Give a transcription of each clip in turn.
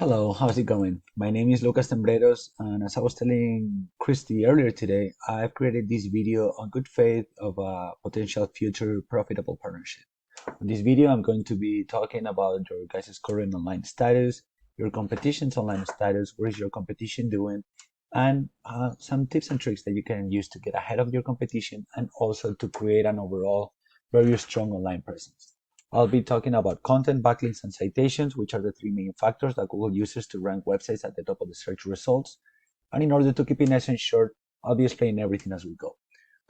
Hello, how's it going? My name is Lucas Cembreros, and as I was telling Christy earlier today, I've created this video on good faith of a potential future profitable partnership. In this video, I'm going to be talking about your guys' current online status, your competition's online status, what is your competition doing, and some tips and tricks that you can use to get ahead of your competition and also to create an overall very strong online presence. I'll be talking about content, backlinks, and citations, which are the three main factors that Google uses to rank websites at the top of the search results. And in order to keep it nice and short, I'll be explaining everything as we go.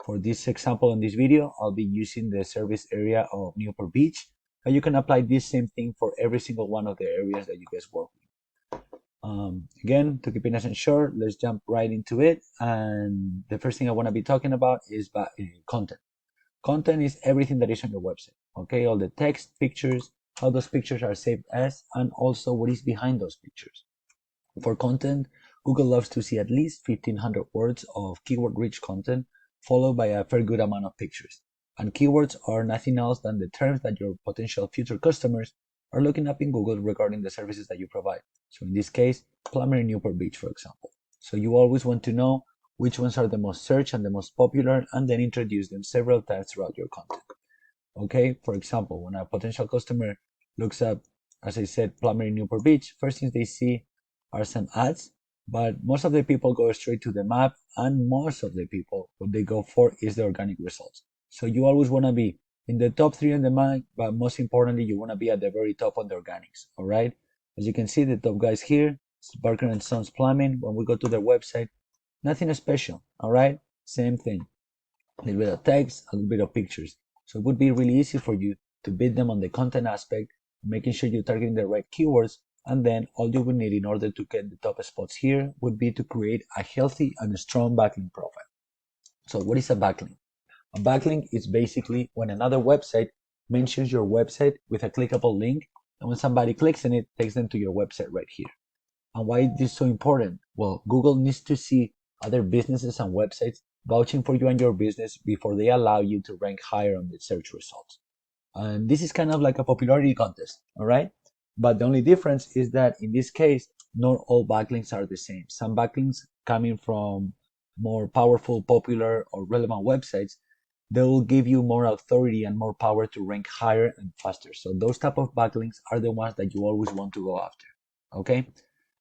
For this example in this video, I'll be using the service area of Newport Beach, and you can apply this same thing for every single one of the areas that you guys work with. Again, to keep it nice and short, let's jump right into it. And the first thing I want to be talking about is content. Content is everything that is on your website, okay? All the text, pictures, how those pictures are saved as, and also what is behind those pictures. For content, Google loves to see at least 1,500 words of keyword-rich content, followed by a fair good amount of pictures. And keywords are nothing else than the terms that your potential future customers are looking up in Google regarding the services that you provide. So in this case, Plumber in Newport Beach, for example. So you always want to know which ones are the most searched and the most popular, and then introduce them several times throughout your content. Okay, for example, when a potential customer looks up, as I said, Plumber in Newport Beach, first things they see are some ads, but most of the people go straight to the map, and most of the people, what they go for is the organic results. So you always want to be in the top three on the map, but most importantly, you want to be at the very top on the organics. All right, as you can see, the top guys here, Barker and Sons Plumbing. When we go to their website, nothing special, all right? Same thing. A little bit of text, a little bit of pictures. So it would be really easy for you to beat them on the content aspect, making sure you're targeting the right keywords, and then all you would need in order to get the top spots here would be to create a healthy and strong backlink profile. So what is a backlink? A backlink is basically when another website mentions your website with a clickable link, and when somebody clicks on it, takes them to your website right here. And why is this so important? Well, Google needs to see other businesses and websites vouching for you and your business before they allow you to rank higher on the search results. And this is kind of like a popularity contest, all right? But the only difference is that in this case, not all backlinks are the same. Some backlinks coming from more powerful, popular, or relevant websites, they will give you more authority and more power to rank higher and faster. So those type of backlinks are the ones that you always want to go after, okay?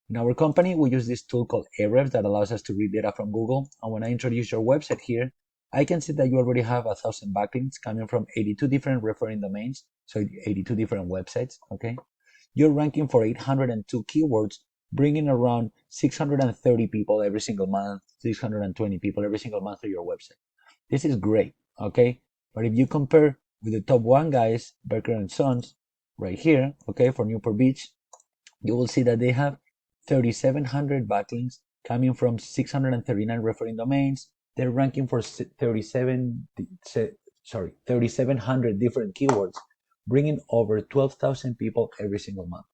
In our company, we use this tool called Ahrefs that allows us to read data from Google. And when I introduce your website here, I can see that you already have 1,000 backlinks coming from 82 different referring domains, so 82 different websites, okay? You're ranking for 802 keywords, bringing around 630 people every single month, 620 people every single month to your website. This is great, okay? But if you compare with the top one guys, Barker and Sons, right here, okay, for Newport Beach, you will see that they have 3,700 backlinks coming from 639 referring domains. They're ranking for 3,700 different keywords, bringing over 12,000 people every single month.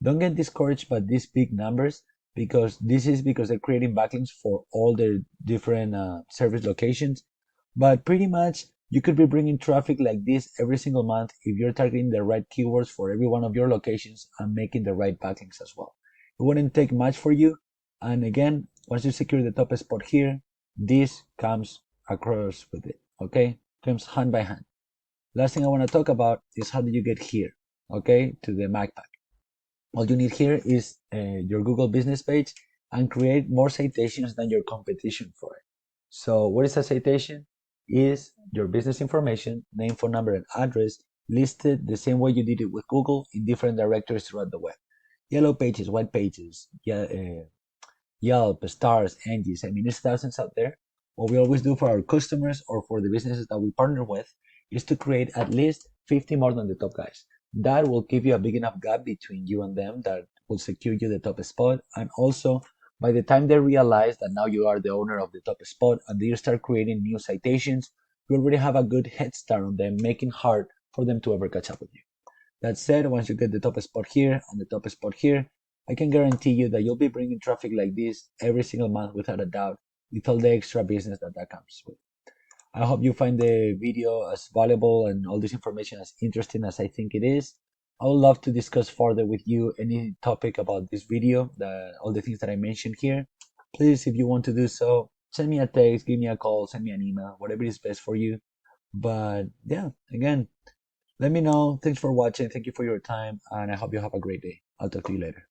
Don't get discouraged by these big numbers because this is because they're creating backlinks for all their different service locations. But pretty much you could be bringing traffic like this every single month if you're targeting the right keywords for every one of your locations and making the right backlinks as well. It wouldn't take much for you. And again, once you secure the top spot here, this comes across with it, okay? Comes hand by hand. Last thing I want to talk about is how do you get here, okay, to the MacPack. All you need here is your Google business page and create more citations than your competition for it. So what is a citation? Is your business information, name, phone number, and address listed the same way you did it with Google in different directories throughout the web. Yellow pages, white pages, Yelp, stars, Angie's. I mean, there's thousands out there. What we always do for our customers or for the businesses that we partner with is to create at least 50 more than the top guys. That will give you a big enough gap between you and them that will secure you the top spot. And also, by the time they realize that now you are the owner of the top spot and they start creating new citations, you already have a good head start on them, making hard for them to ever catch up with you. That said, once you get the top spot here and the top spot here, I can guarantee you that you'll be bringing traffic like this every single month without a doubt, with all the extra business that comes with. I hope you find the video as valuable and all this information as interesting as I think it is. I would love to discuss further with you any topic about this video, all the things that I mentioned here. Please, if you want to do so, send me a text, give me a call, send me an email, whatever is best for you. But yeah, again, let me know. Thanks for watching. Thank you for your time, and I hope you have a great day. I'll talk to you later.